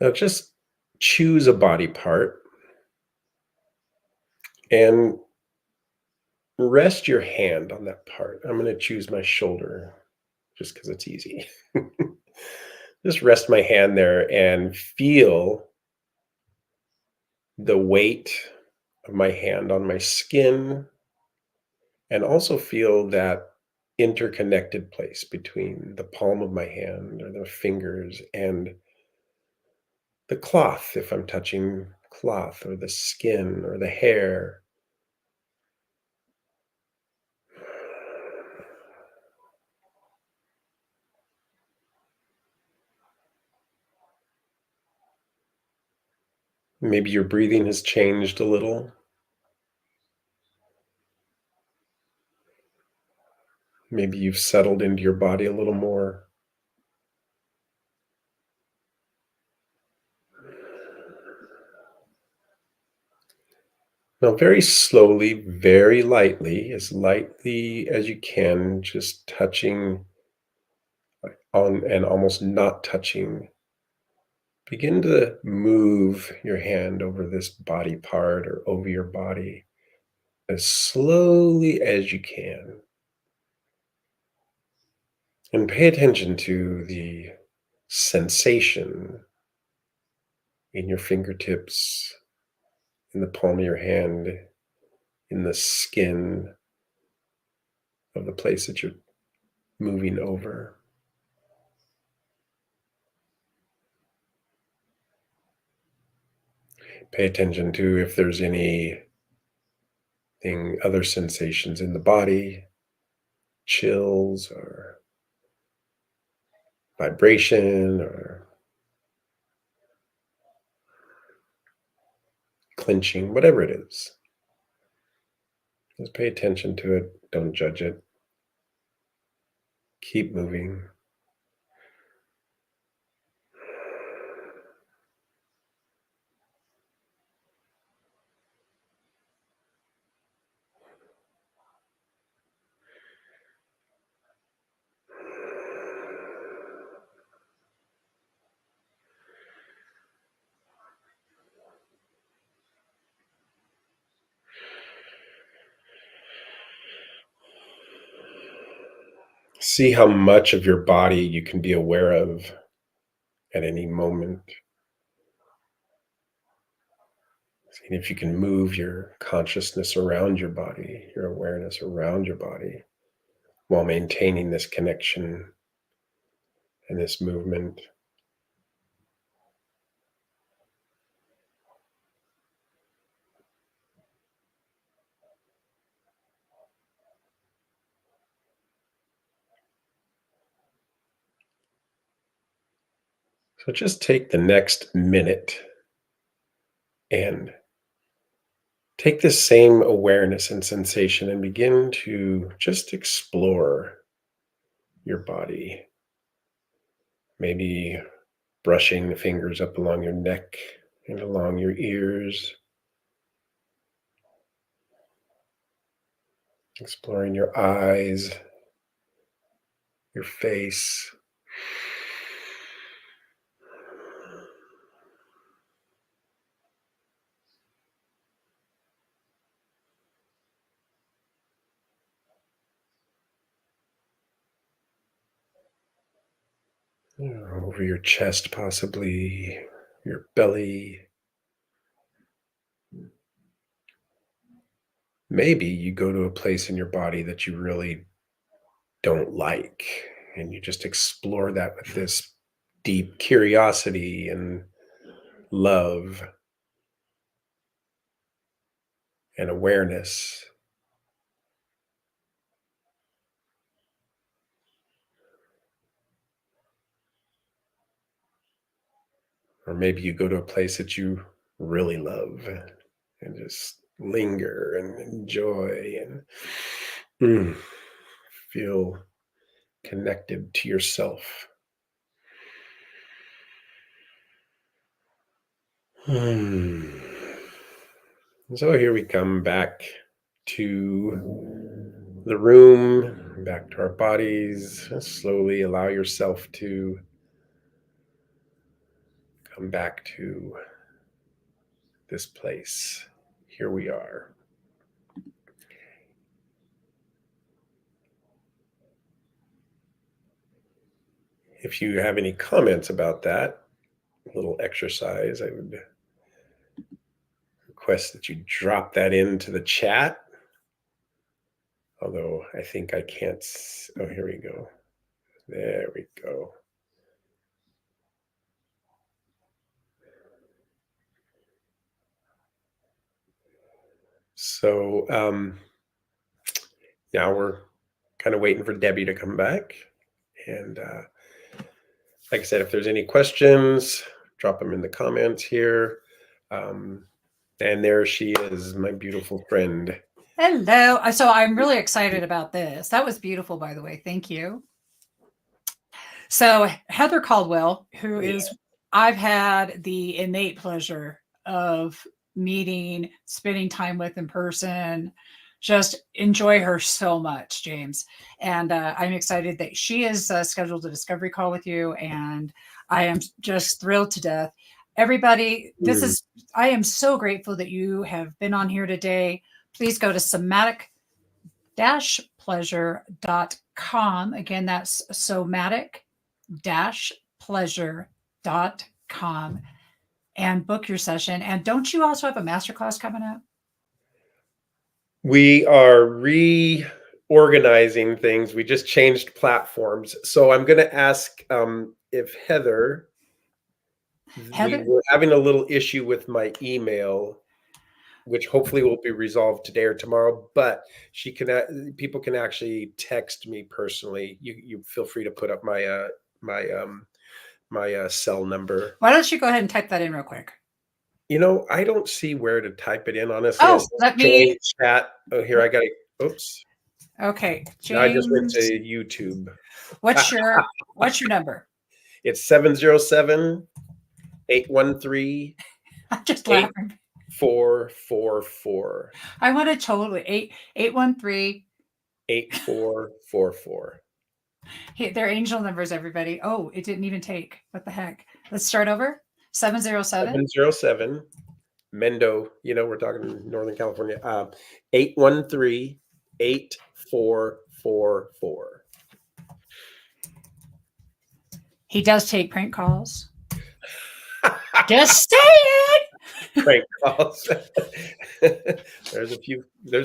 Now just choose a body part and rest your hand on that part. I'm going to choose my shoulder just because it's easy. Just rest my hand there and feel the weight of my hand on my skin, and also feel that interconnected place between the palm of my hand or the fingers and the cloth, if I'm touching cloth, or the skin or the hair. Maybe your breathing has changed a little. Maybe you've settled into your body a little more. Now, very slowly, very lightly as you can, just touching on and almost not touching. Begin to move your hand over this body part or over your body as slowly as you can. And pay attention to the sensation in your fingertips, in the palm of your hand, in the skin of the place that you're moving over. Pay attention to if there's anything, other sensations in the body, chills or vibration or clenching, whatever it is. Just pay attention to it. Don't judge it. Keep moving. See how much of your body you can be aware of at any moment. See if you can move your consciousness around your body, your awareness around your body, while maintaining this connection and this movement. So just take the next minute and take this same awareness and sensation and begin to just explore your body. Maybe brushing the fingers up along your neck and along your ears, exploring your eyes, your face. Over your chest, possibly your belly. Maybe you go to a place in your body that you really don't like, and you just explore that with this deep curiosity and love and awareness. Or maybe you go to a place that you really love and just linger and enjoy and feel connected to yourself. Hmm. So here we come back to the room, back to our bodies. Slowly allow yourself to come back to this place. Here we are. If you have any comments about that little exercise, I would request that you drop that into the chat. Although I think I can't. Oh, here we go. There we go. So now we're kind of waiting for Debbie to come back. And like I said, if there's any questions, drop them in the comments here. And there she is, my beautiful friend. Hello. So I'm really excited about this. That was beautiful, by the way. Thank you. So Heather Caldwell, who is, I've had the innate pleasure of meeting, spending time with in person, just enjoy her so much, James. And I'm excited that she is scheduled a discovery call with you. And I am just thrilled to death. Everybody, I am so grateful that you have been on here today. Please go to somatic-pleasure.com. Again, that's somatic-pleasure.com and book your session. And don't you also have a masterclass coming up? We are reorganizing things. We just changed platforms. So I'm going to ask if Heather, we were having a little issue with my email, which hopefully will be resolved today or tomorrow, but people can actually text me personally. You feel free to put up my cell number. Why don't you go ahead and type that in real quick? I don't see where to type it in, honestly. Oh, let me chat. Oh, here I got it. Oops. Okay. James, I just went to YouTube. What's your number? It's 707-813. I'm just laughing. 444. I want to totally 813 8444. Hey, they're angel numbers, everybody. Oh, it didn't even take. What the heck? Let's start over. 707. Mendo, we're talking Northern California. 813-8444. He does take prank calls. Just saying. Prank calls. There's a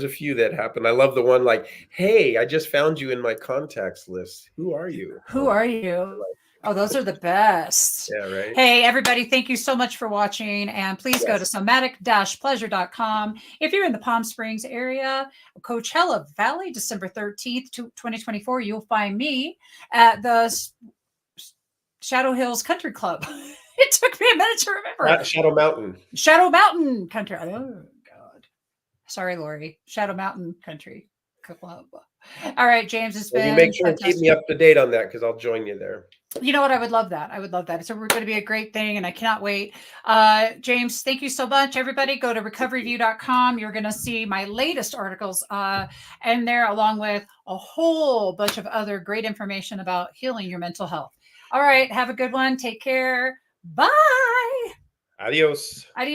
few that happen. I love the one like, hey, I just found you in my contacts list. Who are you? Who are you? Oh, those are the best. Yeah, right. Hey, everybody, thank you so much for watching. And please go to somatic-pleasure.com. If you're in the Palm Springs area, Coachella Valley, December 13th, 2024, you'll find me at the Shadow Hills Country Club. It took me a minute to remember. Shadow Mountain. Shadow Mountain Country. Oh, God. Sorry, Lori. Shadow Mountain Country Club. All right, James, it's been. You make sure to keep me up to date on that because I'll join you there. You know what? I would love that. So we're going to be a great thing, and I cannot wait. James, thank you so much. Everybody, go to recoveryview.com. You're going to see my latest articles in there, along with a whole bunch of other great information about healing your mental health. All right. Have a good one. Take care. Bye. Adios. Adios.